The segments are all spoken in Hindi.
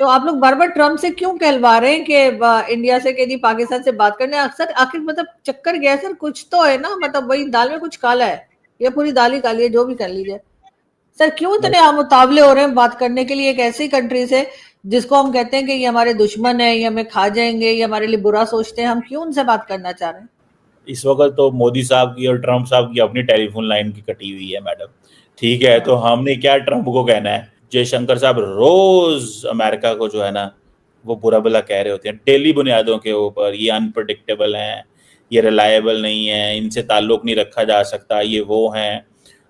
तो आप लोग बार बार ट्रम्प से क्यों कहलवा रहे हैं कि इंडिया से कि जी पाकिस्तान से बात करने? अक्सर आखिर मतलब चक्कर गया सर, कुछ तो है ना, मतलब वही दाल में कुछ काला है, ये पूरी दाल ही काली है, जो भी कर लीजिए सर। क्यों इतने हम मुतावले हो रहे हैं बात करने के लिए एक ऐसी कंट्री से जिसको हम कहते हैं कि ये हमारे दुश्मन है, ये हमें खा जाएंगे, ये हमारे लिए बुरा सोचते हैं? हम क्यों उनसे बात करना चाह रहे हैं? इस वक्त तो मोदी साहब की और ट्रम्प साहब की अपनी टेलीफोन लाइन की कटी हुई है मैडम, ठीक है। तो हमने क्या ट्रम्प को कहना है? जयशंकर साहब रोज अमेरिका को जो है ना वो बुरा भला कह रहे होते हैं डेली बुनियादों के ऊपर, ये अनप्रडिक्टेबल हैं, ये रिलायबल नहीं है, इनसे ताल्लुक नहीं रखा जा सकता, ये वो हैं।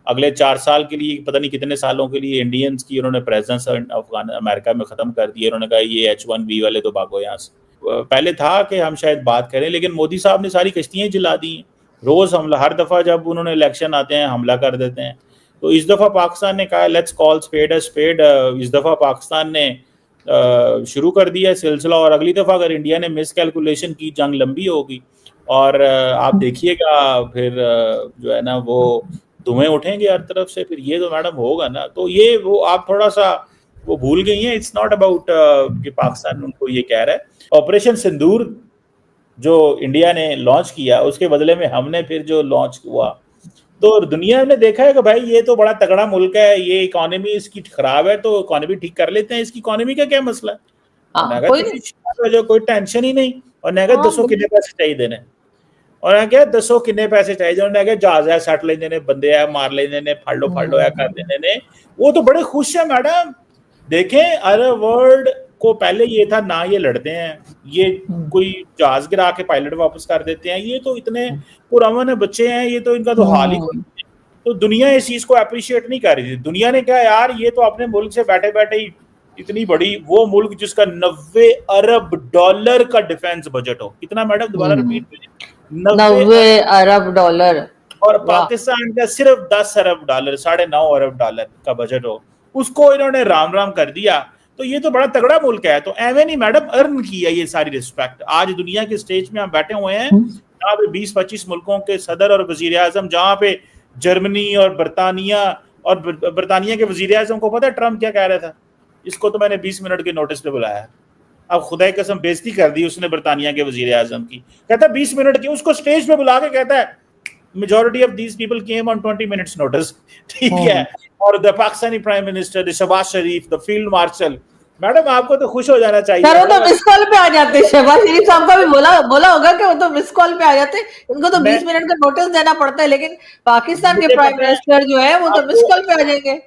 अगले 4 साल के लिए, पता नहीं कितने सालों के लिए इंडियंस की उन्होंने प्रेजेंस अमेरिका में ख़त्म कर दी। उन्होंने कहा ये H1B वाले तो भागो यहाँ से। पहले था कि हम शायद बात करें, लेकिन मोदी साहब ने सारी कश्तियाँ जला दी। रोज़ हमला, हर दफ़ा जब उन्होंने इलेक्शन आते हैं हमला कर देते हैं। तो इस दफ़ा पाकिस्तान ने कहा let's call spade a spade. इस दफ़ा पाकिस्तान ने शुरू कर दिया सिलसिला, और अगली दफ़ा अगर इंडिया ने मिस कैलकुलेशन की, जंग लंबी होगी और आप देखिएगा फिर जो है ना वो धुएं उठेंगे हर तरफ से, फिर ये तो मैडम होगा ना। तो ये वो आप थोड़ा सा वो भूल गई हैं। इट्स नॉट अबाउट कि पाकिस्तान उनको ये कह रहा है। ऑपरेशन सिंदूर जो इंडिया ने लॉन्च किया, उसके बदले में हमने फिर जो लॉन्च हुआ, तो दुनिया ने देखा है कि भाई ये तो बड़ा तगड़ा मुल्क है, ये इकोनॉमी इसकी खराब है तो इकोनॉमी ठीक कर लेते हैं, इसकी इकोनॉमी का क्या मसला है? कोई टेंशन ही नहीं। और ने दसो कितने पैसे चाहिए देने, और क्या दसो किन्ने पैसे चाहिए, उन्हें क्या जहाज है सट लेंदे ने, बंदे है मार लेंदे ने, फाड़ो फाड़ो है कर देने ने, वो तो बड़े खुश है मैडम। देखें अरब वर्ल्ड को पहले ये था ना, ये लड़ते हैं, ये कोई जहाज गिरा के पायलट वापस कर देते हैं, ये तो इतने पुरअमन बच्चे हैं, ये तो इनका तो हाल ही कोई नहीं। तो दुनिया इस चीज को अप्रिशिएट नहीं कर रही थी। दुनिया ने क्या यार, ये तो अपने मुल्क से बैठे बैठे ही इतनी बड़ी, वो मुल्क जिसका 90 अरब डॉलर का डिफेंस बजट हो, कितना मैडम दोबारा रिपीट कीजिए? 90 अरब डॉलर। और पाकिस्तान का सिर्फ 10 अरब डॉलर, 9.5 अरब डॉलर का बजट हो, उसको इन्होंने राम राम कर दिया। तो ये तो बड़ा तगड़ा मुल्क है। तो एवे नहीं मैडम अर्न किया ये सारी रिस्पेक्ट। आज दुनिया के स्टेज में हम बैठे हुए हैं जहाँ पे 20-25 मुल्कों के सदर और वजीर आजम, जहाँ पे जर्मनी और बरतानिया के वजीर आजम को पता है ट्रम्प क्या कह रहा था? इसको तो मैंने 20 मिनट के नोटिस पे बुलाया। अब खुदा कसम बेइज्जती कर दी उसने बरतानिया के वजीर आजम की। कहता है 20 मिनट की, उसको स्टेज पे बुला के कहता है majority of these people came on 20 minutes notice, ठीक है। और the Pakistani prime minister, the Shahbaz Sharif, the field marshal, madam आपको तो खुश हो जाना चाहिए। सर वो तो मिस कॉल पे आ जाते, शहबाज शरीफ साहब का भी बोला होगा कि वो तो मिस कॉल पे आ जाते, इनको तो 20 मिनट का नोटिस देना पड़ता है, लेकिन पाकिस्तान के प्राइम मिनिस्टर जो है वो तो मिस कॉल पे आ जाएंगे।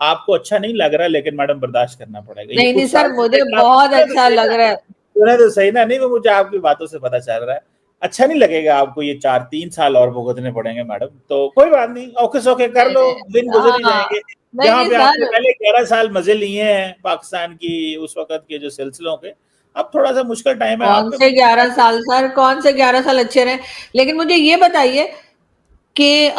आपको अच्छा नहीं लग रहा, लेकिन मैडम बर्दाश्त करना पड़ेगा। नहीं सर, मुझे बहुत अच्छा लग रहा है। सुना तो सही ना, नहीं वो मुझे आपकी बातों से पता चल रहा है। अच्छा नहीं लगेगा आपको, ये 4-3 साल और भुगतने पड़ेंगे मैडम। तो कोई बात नहीं, औखे सौखे कर लो, दिन गुजर ही जाएंगे। जहाँ पे आपने पहले 11 साल मजे लिए हैं पाकिस्तान की उस वक्त के जो सिलसिलों के, अब थोड़ा सा मुश्किल टाइम है। कौन से 11 साल सर, कौन से 11 साल अच्छे रहे? लेकिन मुझे ये बताइए कि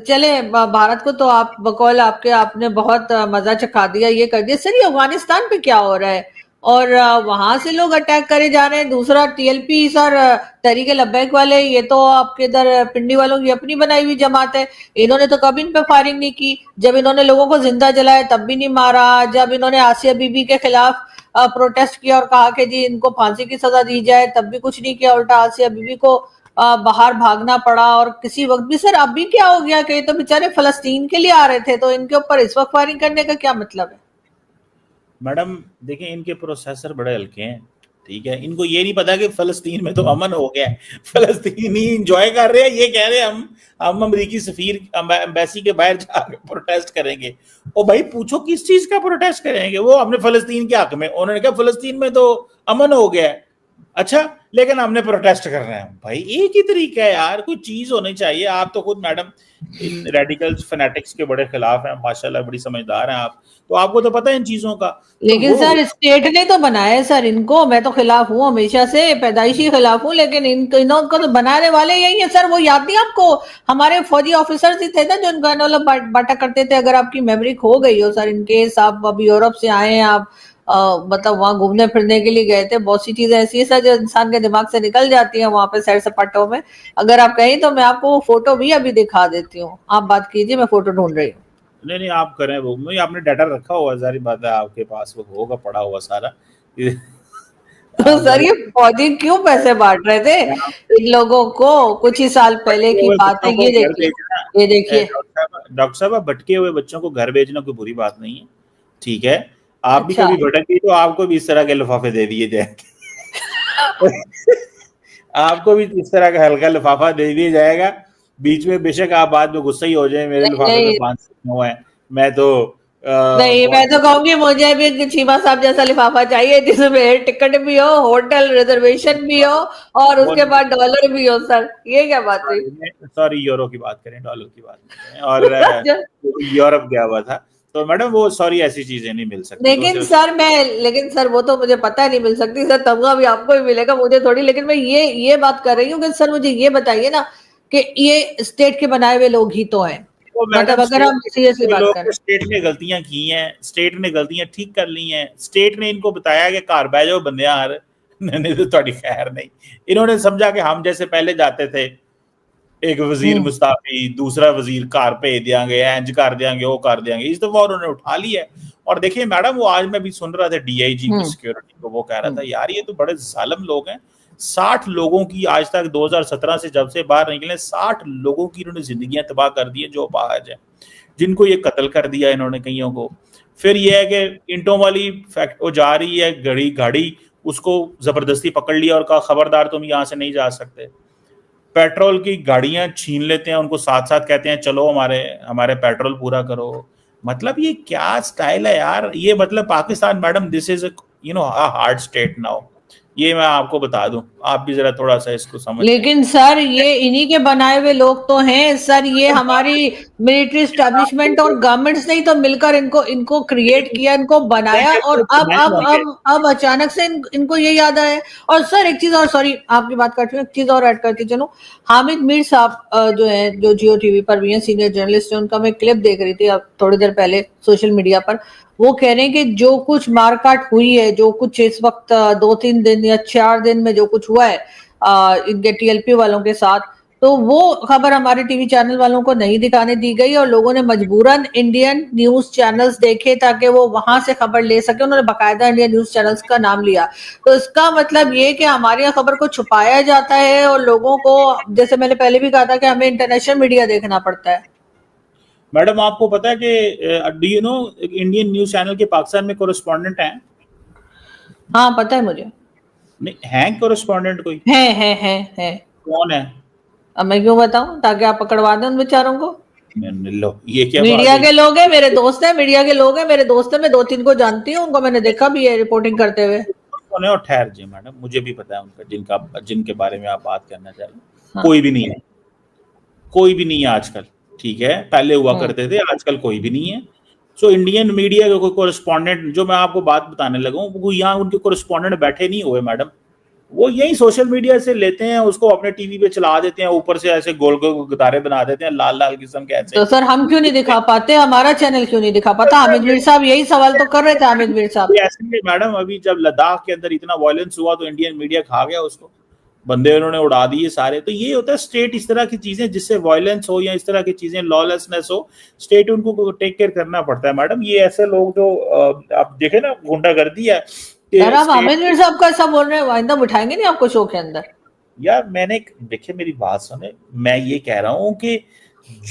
चले भारत को तो आप बकौल आपने बहुत मजा चखा दिया, ये कर दिया सर, ये अफगानिस्तान पे क्या हो रहा है? और वहां से लोग अटैक करे जा रहे हैं। दूसरा TLP सर, तहरीक लब्बैक वाले, ये तो आपके इधर पिंडी वालों की अपनी बनाई हुई जमात है, इन्होंने तो कभी इन पे फायरिंग नहीं की। जब इन्होंने लोगों को जिंदा जलाया तब भी नहीं मारा। जब इन्होंने आसिया बीबी के खिलाफ प्रोटेस्ट किया और कहा कि जी इनको फांसी की सजा दी जाए, तब भी कुछ नहीं किया, उल्टा आसिया बीबी को बाहर भागना पड़ा। और किसी वक्त भी सर अभी क्या हो गया कि तो बेचारे फलस्तीन के लिए आ रहे थे, तो इनके ऊपर इस वक्त फायरिंग करने का क्या मतलब है? मैडम देखिए, इनके प्रोसेसर बड़े हल्के हैं, ठीक है। इनको ये नहीं पता कि फलस्तीन में तो अमन हो गया है, फलस्तीनी इंजॉय कर रहे हैं। ये कह रहे हैं हम अमरीकी सफीर एम्बेसी के बाहर जाकर प्रोटेस्ट करेंगे। ओ भाई पूछो किस चीज का प्रोटेस्ट करेंगे? वो हमने फलस्तीन के हक में, उन्होंने कहा फलस्तीन में तो अमन हो गया है, अच्छा लेकिन हमने प्रोटेस्ट कर रहे हैं। भाई एक ही तरीका है यार, कोई चीज होनी चाहिए। आप तो खुद मैडम इन रेडिकल्स फैनेटिक्स के बड़े खिलाफ हैं, माशाल्लाह बड़ी समझदार हैं आप, तो आपको तो पता है इन चीजों का। लेकिन तो सर स्टेट ने तो बनाया है सर इनको। मैं तो खिलाफ हूँ, हमेशा से पैदाइशी खिलाफ हूँ, लेकिन इनको तो बनाने वाले यही है सर। वो याद नहीं आपको, हमारे फौजी ऑफिसर्स ही थे ना जो इनको एनवलप बांटा करते थे। अगर आपकी मेमोरी खो गई हो सर, इनके आप अब यूरोप से आए हैं, आप मतलब वहां घूमने फिरने के लिए गए थे, बहुत सी चीजें ऐसी है सर जो इंसान के दिमाग से निकल जाती हैं वहां पे सैर सपाटों में। अगर आप कहें तो मैं आपको वो फोटो भी अभी दिखा देती हूँ, आप बात कीजिए, मैं फोटो ढूंढ रही हूँ। नहीं आप करें, वो नहीं आपने डाटा रखा हुआ, सारी बात है आपके पास, वो होगा पड़ा हुआ सारा। तो सर मतलब ये फौजी क्यों पैसे बांट रहे थे इन लोगों को? कुछ ही साल पहले भटके की हुए बात बच्चों है, को ये घर देखिए, भेजना, ये देखिए। डॉक्टर साहब भटके हुए बच्चों को घर भेजना कोई बुरी बात नहीं है, ठीक है। आप भी अच्छा। कभी भटक गई तो आपको भी इस तरह के लिफाफे दे दिए जाएंगे। आपको भी इस तरह का हल्का लिफाफा दे दिया जाएगा। बीच में बेशक आप बाद में गुस्सा ही हो जाए, मेरे नहीं लिफाफे में नहीं 500 है, मैं तो नहीं, मैं तो कहूंगी मुझे भी चीमा साहब जैसा लिफाफा चाहिए जिसमें एयर टिकट भी हो, होटल रिजर्वेशन भी हो, और वो उसके बाद डॉलर भी हो। सर ये क्या बात हुई? सॉरी यूरो की बात करें, डॉलर की बात नहीं करें। और यूरोप गया हुआ था तो मैडम वो सॉरी ऐसी चीजें नहीं मिल सकती, वो लेकिन सिर्फ सर मैं लेकिन सर वो तो मुझे पता नहीं मिल सकती सर, तमगा भी आपको ही मिलेगा, मुझे थोड़ी। लेकिन मैं ये बात कर रही हूँ कि सर मुझे ये बताइए ना कि ये स्टेट के बनाए हुए लोग ही तो हैं। तो मतलब मैडम अगर स्टेट हम सीरियसली के बात लोग करें, तो स्टेट ने गलतियां की हैं, स्टेट ने गलतियां ठीक कर ली हैं, स्टेट ने इनको बताया कि घर बह जाओ बंदे यार, नहीं तो थोड़ी खैर नहीं। इन्होंने समझा कि हम जैसे पहले जाते थे, एक वजीर हम्म मुस्ताफी, दूसरा वजीर घर भेज देंगे, इंज कर देंगे, वो कर देंगे, इस दफा उन्होंने उठा लिया है। और देखिए मैडम, वो आज मैं भी सुन रहा था डीआईजी की हम्म सिक्योरिटी को, वो कह रहा था हम्म यार ये तो बड़े जालिम लोग हैं। 60 लोगों की आज तक 2017 से जब से बाहर निकले 60 लोगों की इन्होंने जिंदगियां तबाह कर दी है जो बाहर है, जिनको ये कत्ल कर दिया इन्होंने कईयों को। फिर ये है कि इंटों वाली फैक्ट वो जा रही है घड़ी गाड़ी, उसको जबरदस्ती पकड़ लिया और कहा खबरदार तुम यहां से नहीं जा सकते। पेट्रोल की गाड़ियां छीन लेते हैं उनको, साथ साथ कहते हैं चलो हमारे हमारे पेट्रोल पूरा करो। मतलब ये क्या स्टाइल है यार, ये मतलब Pakistan madam this is you know a hard state now, ये मैं आपको बता दूं, आप भी जरा थोड़ा सा इसको समझ लें। लेकिन सर ये इन्हीं के बनाए हुए लोग तो हैं सर, ये हमारी मिलिट्री स्टैब्लिशमेंट और गवर्नमेंट्स ने ही तो मिलकर इनको इनको क्रिएट किया, इनको बनाया, और अब अचानक से इनको ये याद आया। और सर एक चीज और, सॉरी आपकी बात काट रही हूँ, एक चीज और ऐड करती चलो। हामिद मीर साहब जो है, जो जियो टीवी पर भी हैं, सीनियर जर्नलिस्ट है, उनका मैं क्लिप देख रही थी अब थोड़ी देर पहले सोशल मीडिया पर। वो कह रहे हैं कि जो कुछ मारकाट हुई है, जो कुछ इस वक्त 2-3 दिन या 4 दिन में जो कुछ हुआ है इनके टीएलपी वालों के साथ, तो वो खबर हमारे टीवी चैनल वालों को नहीं दिखाने दी गई, और लोगों ने मजबूरन इंडियन न्यूज चैनल्स देखे ताकि वो वहां से खबर ले सके। उन्होंने बाकायदा इंडियन न्यूज चैनल्स का नाम लिया। तो इसका मतलब ये कि हमारे यहाँ खबर को छुपाया जाता है, और लोगों को, जैसे मैंने पहले भी कहा था, कि हमें इंटरनेशनल मीडिया देखना पड़ता है। मैडम आपको पता है कि do you know Indian news channel के पाकिस्तान में कोरेस्पॉन्डेंट हैं? हाँ पता है मुझे। नहीं हैं कोरेस्पॉन्डेंट कोई? है। कौन है? अब मैं क्यों बताऊं ताकि आप पकड़वा दें उन बेचारों को? लो ये क्या बात मीडिया हुई? के लोग हैं, मेरे दोस्त हैं, मीडिया के लोग हैं, मेरे दोस्त हैं, मैं 2-3 को जानती हूँ, उनको मैंने देखा भी है रिपोर्टिंग करते हुए। कौन है? और ठहर जी मैडम, मुझे भी पता है उनका, जिनका जिनके बारे में आप बात करना चाह रहे हैं। हाँ। कोई भी नहीं है, कोई भी नहीं है आजकल, ठीक है, पहले हुआ हम्म करते थे, आजकल कोई भी नहीं है। सो इंडियन मीडिया के कोई कोरेस्पॉन्डेंट, जो मैं आपको बात बताने लगा हूँ, वो यहाँ उनके कोरेस्पॉन्डेंट बैठे नहीं हुए मैडम, वो यही सोशल मीडिया से लेते हैं, उसको अपने टीवी पे चला देते हैं, ऊपर से ऐसे गोल गोल गतारे बना देते हैं लाल लाल किस्म के ऐसे। तो सर हम क्यों नहीं दिखा पाते? हमारा चैनल क्यों नहीं दिखा पाता? हामिद मीर साहब यही सवाल तो कर रहे थे, हामिद मीर साहब। ऐसे में मैडम अभी जब लद्दाख के अंदर इतना वायलेंस हुआ तो इंडियन मीडिया खा गया उसको, बंदे उन्होंने उड़ा दिए सारे। तो ये होता है स्टेट, इस तरह की चीजें जिससे वायलेंस हो या इस तरह की चीजें लॉलेसनेस हो, स्टेट उनको टेक केयर करना पड़ता है मैडम। ये ऐसे लोग जो आप देखे ना गुंडागर्दी है यार कि आप हामिद स्टेट, मीर साहब का ऐसा बोल रहे हैं, आइंदा बिठाएंगे नहीं आपको शो के अंदर? यार मैंने देखिए मेरी बात सुने, मैं ये कह रहा हूं कि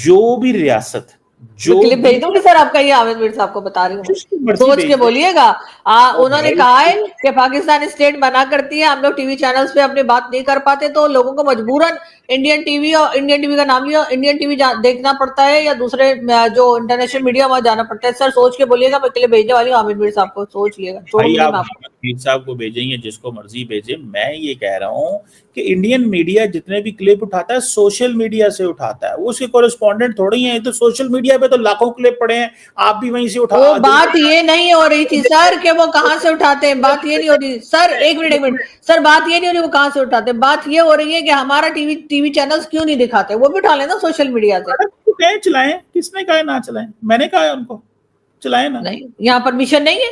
जो भी रियासत, मैं जो क्लिप भी भेज दूंगी सर आपका, ये हामिद मीर साहब को बता रही हूँ मैं। जिसकी मर्जी सोच के भेज दे। बोलिएगा। ओ उन्होंने भाई, कहा है कि पाकिस्तान स्टेट मना करती है, हम लोग टीवी चैनल्स पे अपनी बात नहीं कर पाते, तो लोगों को मजबूरन इंडियन टीवी, और इंडियन टीवी का नाम लिया, इंडियन टीवी देखना पड़ता है, या दूसरे जो इंटरनेशनल मीडिया वहां जाना पड़ता है। सर सोच के बोलिएगा, मैं क्लिप भेजने वाली हूँ हामिद मीर साहब को, सोच लिएगा, भाई छोड़ूंगी नहीं आप मैं आपको। मीर साहब को भेजेंगे, जिसको मर्जी भेजे, मैं ये कह रहा हूँ कि इंडियन मीडिया जितने भी क्लिप उठाता है सोशल मीडिया से उठाता है, वो उसके कोरेस्पॉन्डेंट थोड़ी है। तो सोशल मीडिया पे तो लाखों क्लिप पड़े हैं, आप भी वहीं से उठा वो दिन बात ये नहीं हो रही थी सर कि वो कहाँ से उठाते हैं, बात ये नहीं हो रही सर, एक मिनट सर, बात ये नहीं हो रही वो कहाँ से उठाते हैं, बात ये हो रही है कि हमारा टीवी चैनल्स क्यों नहीं दिखाते, वो भी उठा लेना सोशल मीडिया से। तो कहें चलाएं, किसने कहा ना चलाएं? मैंने कहा है उनको चलाएं ना। नहीं, यहाँ परमिशन नहीं है,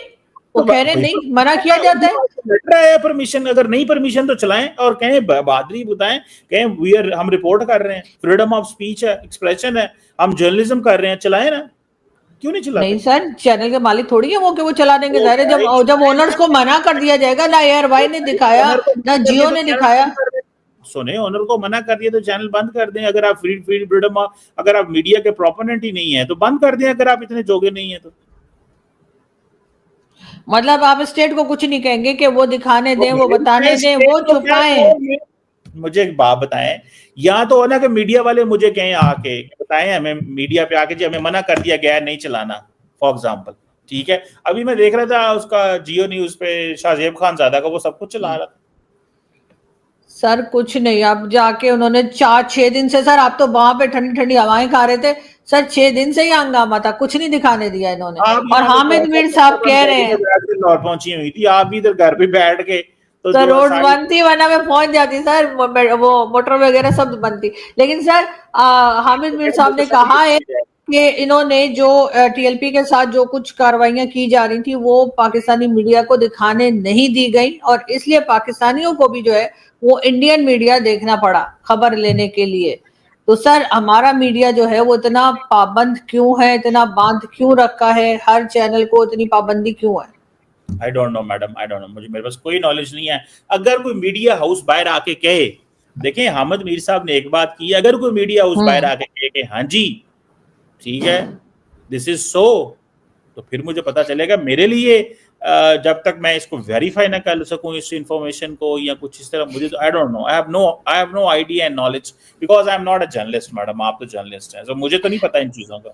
वो तो कह रहे नहीं, मना किया जाता है। लेटर है परमिशन, अगर नहीं परमिशन तो चलाएं, और कहें बहादुरी बताएं, कहें वी आर, हम रिपोर्ट कर रहे हैं, फ्रीडम ऑफ स्पीच है, एक्सप्रेशन है, हम जर्नलिज्म कर रहे हैं, चलाएं ना। क्यों नहीं चलाते? नहीं सर, चैनल के मालिक थोड़ी है वो कि वो चला देंगे। जाहिर है जब ओनर्स को मना कर दिया जाएगा, ना एयरवाई ने दिखाया, ओनर को ना मना कर दिया जियो तो ने चैनल दिखाया। बंद कर दें। सुने, ओनर को मना कर दिया तो चैनल बंद कर दें। अगर आप फ्रीडम, अगर आप मीडिया के प्रोपोनेंट ही नहीं है तो बंद कर दें, अगर आप इतने जोगे नहीं है तो। मतलब आप स्टेट को कुछ नहीं कहेंगे कि वो दिखाने दें, वो बताने दें, स्टेट वो को क्या छुपाएं? मुझे एक बात बताएं, या तो ना कि मीडिया वाले मुझे कहें आके बताएं, हमें मीडिया पे आके जी हमें मना कर दिया गया नहीं चलाना, फॉर एग्जांपल, ठीक है। अभी मैं देख रहा था उसका जियो न्यूज पे शाहजेब खान ज़ादा का वो सब कुछ चला रहा था। सर कुछ नहीं, अब जाके उन्होंने 4-6 दिन से, सर आप तो वहां पे ठंडी ठंडी हवाएं खा रहे थे सर, 6 दिन से ही हंगामा था, कुछ नहीं दिखाने दिया इन्होंने। आप और यहाँ पे हामिद मीर साहब कह रहे हैं लाहौर पहुंची हुई थी, आप भी इधर घर पे बैठ के तो सर, जो रोड सारी बंद थी, वरना मैं पहुंच जाती सर, वो मोटर वगैरह सब बंद थी। लेकिन सर हामिद मीर साहब ने कहा है कि इन्होंने जो टीएलपी के साथ जो कुछ कार्रवाइयां की जा रही थी वो पाकिस्तानी मीडिया को दिखाने नहीं दी गई, और इसलिए पाकिस्तानियों को भी जो है वो इंडियन मीडिया देखना पड़ा खबर लेने के लिए। तो सर हमारा मीडिया जो है वो इतना पाबंद क्यों है, इतना बांध क्यों रखा है, हर चैनल को इतनी पाबंदी क्यों है? आई don't no madam, I don't no, मुझे मेरे पास कोई नॉलेज नहीं है। अगर कोई मीडिया हाउस बाहर आके कहे, देखें हामिद मीर साहब ने एक बात की, अगर कोई मीडिया हाउस बाहर आके कहे कि हाँ जी ठीक है दिस इज सो, तो फिर मुझे पता चलेगा। मेरे लिए जब तक मैं इसको वेरीफाई ना कर सकूं इस इंफॉर्मेशन को या कुछ इस तरह, मुझे तो I don't know, I have no idea and knowledge, because I am not a journalist. Madam आप तो जर्नलिस्ट हैं, तो मुझे तो नहीं पता इन चीजों का।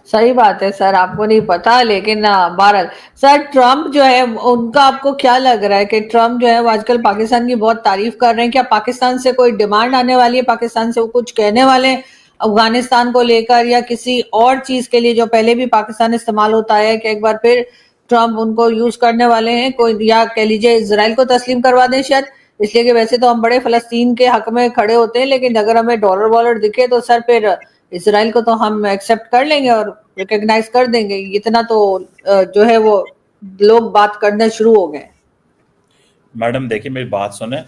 सही बात है सर, आपको नहीं पता, लेकिन बहरहाल सर ट्रम्प जो है उनका, आपको क्या लग रहा है कि ट्रम्प जो है वो आजकल पाकिस्तान की बहुत तारीफ कर रहे हैं? क्या पाकिस्तान से कोई डिमांड आने वाली है, पाकिस्तान से वो कुछ कहने वाले हैं अफगानिस्तान को लेकर, या किसी और चीज के लिए जो पहले भी पाकिस्तान इस्तेमाल होता है, कि एक बार फिर ट्रम्प उनको यूज करने वाले हैं कोई, या कह लीजिए इसराइल को तस्लीम करवा दें शायद? इसलिए कि वैसे तो हम बड़े फलस्तीन के हक में खड़े होते हैं, लेकिन अगर हमें डॉलर वॉलर दिखे तो सर फिर इसराइल को तो हम एक्सेप्ट कर लेंगे और रिकॉग्नाइज कर देंगे। इतना तो जो है वो लोग बात करने शुरू हो गए। मैडम देखिए मेरी बात सुने,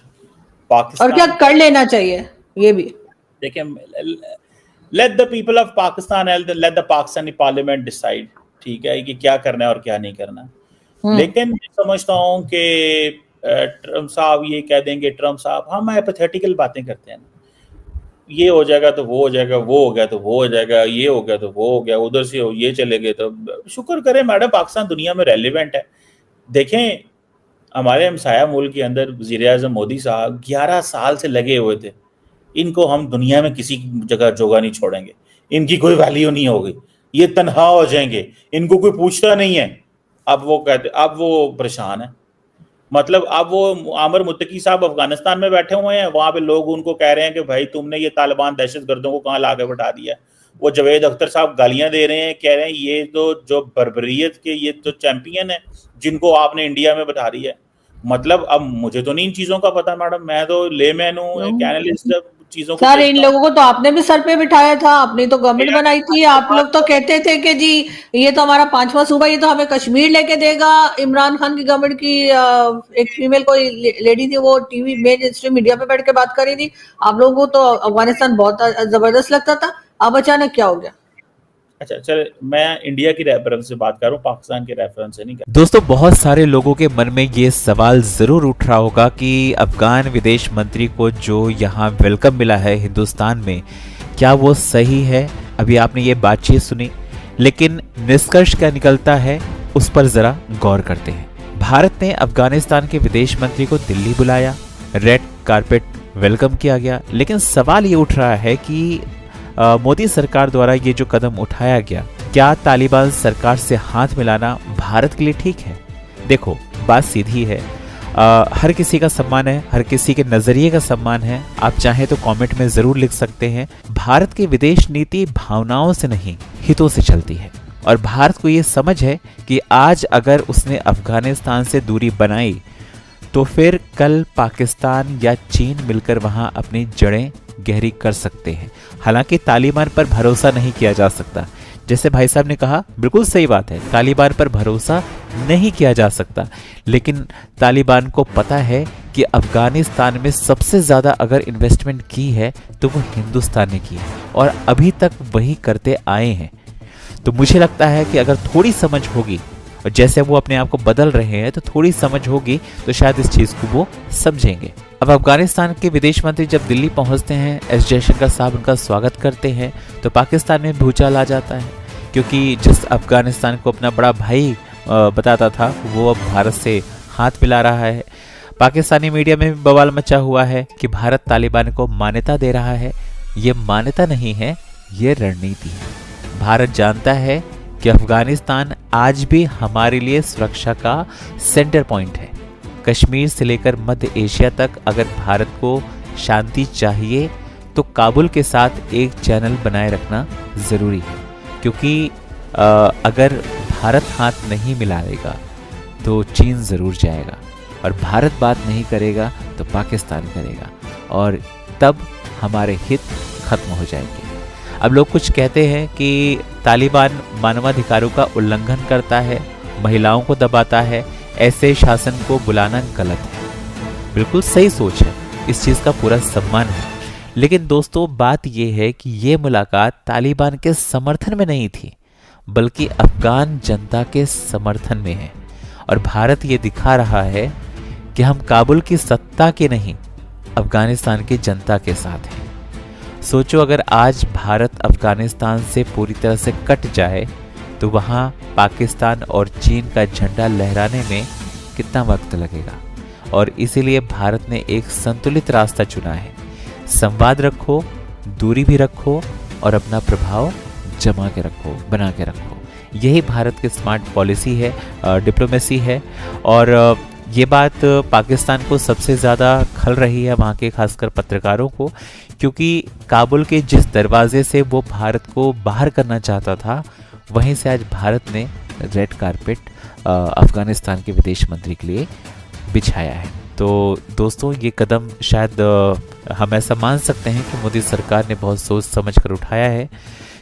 और क्या कर लेना चाहिए ये भी देखिए, let the people of Pakistan, let the Pakistani parliament decide, ठीक है, कि क्या करना है और क्या नहीं करना। लेकिन मैं समझता हूँ कि ट्रम्प साहब ये कह देंगे, ट्रम्प साहब हम हाइपोथेटिकल बातें करते हैं, ये हो जाएगा तो वो हो जाएगा, वो हो गया तो वो हो जाएगा, ये हो गया तो वो हो गया, उधर से हो ये चले गए, तो शुक्र करें मैडम पाकिस्तान दुनिया में रेलिवेंट है। देखें हमारे हमसाया मुल्क के अंदर वज़ीर आज़म मोदी साहब 11 साल से लगे हुए थे, इनको हम दुनिया में किसी जगह जोगा नहीं छोड़ेंगे, इनकी कोई वैल्यू नहीं होगी, ये तनहा हो जाएंगे, इनको कोई पूछता नहीं है। अब वो कहते, अब वो परेशान है, मतलब अब वो आमिर मुत्तकी साहब अफगानिस्तान में बैठे हुए हैं, वहां पे लोग उनको कह रहे हैं कि भाई तुमने ये तालिबान दहशतगर्दों को कहाँ लाके बैठा दिया। वो जावेद अख्तर साहब गालियां दे रहे हैं, कह रहे हैं ये तो जो बर्बरियत के ये तो चैंपियन है जिनको आपने इंडिया में बैठा दिया है। मतलब अब मुझे तो नहीं इन चीजों का पता मैडम, मैं तो लेमैन हूँ, एक एनालिस्ट चीजों को। सर इन लोगों को तो आपने भी सर पे बिठाया था, आपने तो गवर्नमेंट बनाई थी, आप लोग तो कहते थे कि जी ये तो हमारा 5वां सूबा, ये तो हमें कश्मीर लेके देगा। इमरान खान की गवर्नमेंट की एक फीमेल कोई लेडी थी, वो टीवी मेन स्ट्रीम मीडिया पे बैठ के बात कर रही थी, आप लोगों को तो अफगानिस्तान बहुत जबरदस्त लगता था, अब अचानक क्या हो गया? अच्छा चले, मैं इंडिया की रेफरेंस से बात कर रहा हूँ, पाकिस्तान के रेफरेंस से नहीं कर। दोस्तों बहुत सारे लोगों के मन में ये सवाल जरूर उठ रहा होगा कि अफगान विदेश मंत्री को जो यहाँ वेलकम मिला है हिंदुस्तान में, क्या वो सही है? अभी आपने ये बातचीत सुनी, लेकिन निष्कर्ष क्या निकलता है उस पर जरा गौर करते हैं। भारत ने अफगानिस्तान के विदेश मंत्री को दिल्ली बुलाया, रेड कारपेट वेलकम किया गया, लेकिन सवाल ये उठ रहा है कि मोदी सरकार द्वारा ये जो कदम उठाया गया, क्या तालिबान सरकार से हाथ मिलाना भारत के लिए ठीक है? देखो बात सीधी है, हर किसी का सम्मान है, हर किसी के नजरिए का सम्मान है। आप चाहें तो कमेंट में जरूर लिख सकते हैं। भारत की विदेश नीति भावनाओं से नहीं हितों से चलती है, और भारत को ये समझ है कि आज अगर उसने अफगानिस्तान से दूरी बनाई तो फिर कल पाकिस्तान या चीन मिलकर वहां अपनी जड़ें गहरी कर सकते हैं। हालांकि तालिबान पर भरोसा नहीं किया जा सकता, जैसे भाई साहब ने कहा, बिल्कुल सही बात है, तालिबान पर भरोसा नहीं किया जा सकता, लेकिन तालिबान को पता है कि अफगानिस्तान में सबसे ज़्यादा अगर इन्वेस्टमेंट की है तो वो हिंदुस्तान ने की है, और अभी तक वही करते आए हैं। तो मुझे लगता है कि अगर थोड़ी समझ होगी और जैसे वो अपने आप को बदल रहे हैं तो थोड़ी समझ होगी तो शायद इस चीज़ को वो समझेंगे। अब अफगानिस्तान के विदेश मंत्री जब दिल्ली पहुंचते हैं, एस जयशंकर साहब उनका स्वागत करते हैं, तो पाकिस्तान में भूचाल आ जाता है, क्योंकि जिस अफगानिस्तान को अपना बड़ा भाई बताता था वो अब भारत से हाथ मिला रहा है। पाकिस्तानी मीडिया में भी बवाल मचा हुआ है कि भारत तालिबान को मान्यता दे रहा है। ये मान्यता नहीं है, ये रणनीति है। भारत जानता है कि अफगानिस्तान आज भी हमारे लिए सुरक्षा का सेंटर पॉइंट है। कश्मीर से लेकर मध्य एशिया तक अगर भारत को शांति चाहिए तो काबुल के साथ एक चैनल बनाए रखना ज़रूरी है, क्योंकि अगर भारत हाथ नहीं मिलाएगा तो चीन ज़रूर जाएगा, और भारत बात नहीं करेगा तो पाकिस्तान करेगा, और तब हमारे हित खत्म हो जाएंगे। अब लोग कुछ कहते हैं कि तालिबान मानवाधिकारों का उल्लंघन करता है, महिलाओं को दबाता है, ऐसे शासन को बुलाना गलत है। बिल्कुल सही सोच है, इस चीज़ का पूरा सम्मान है। लेकिन दोस्तों बात यह है कि ये मुलाकात तालिबान के समर्थन में नहीं थी, बल्कि अफगान जनता के समर्थन में है। और भारत ये दिखा रहा है कि हम काबुल की सत्ता के नहीं, अफगानिस्तान की जनता के साथ हैं। सोचो अगर आज भारत अफगानिस्तान से पूरी तरह से कट जाए तो वहाँ पाकिस्तान और चीन का झंडा लहराने में कितना वक्त लगेगा। और इसीलिए भारत ने एक संतुलित रास्ता चुना है। संवाद रखो, दूरी भी रखो, और अपना प्रभाव जमा के रखो, बना के रखो। यही भारत की स्मार्ट पॉलिसी है, डिप्लोमेसी है। और ये बात पाकिस्तान को सबसे ज़्यादा खल रही है, वहाँ के खासकर पत्रकारों को, क्योंकि काबुल के जिस दरवाजे से वो भारत को बाहर करना चाहता था, वहीं से आज भारत ने रेड कारपेट अफगानिस्तान के विदेश मंत्री के लिए बिछाया है। तो दोस्तों ये कदम शायद हम ऐसा मान सकते हैं कि मोदी सरकार ने बहुत सोच समझ कर उठाया है।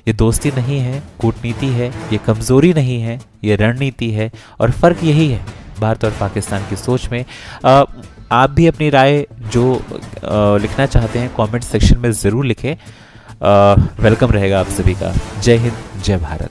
ये दोस्ती नहीं है, कूटनीति है, ये कमज़ोरी नहीं है, ये रणनीति है। और फ़र्क यही है भारत और पाकिस्तान की सोच में। आप भी अपनी राय जो लिखना चाहते हैं कमेंट सेक्शन में ज़रूर लिखें। वेलकम रहेगा आप सभी का। जय हिंद, जय भारत।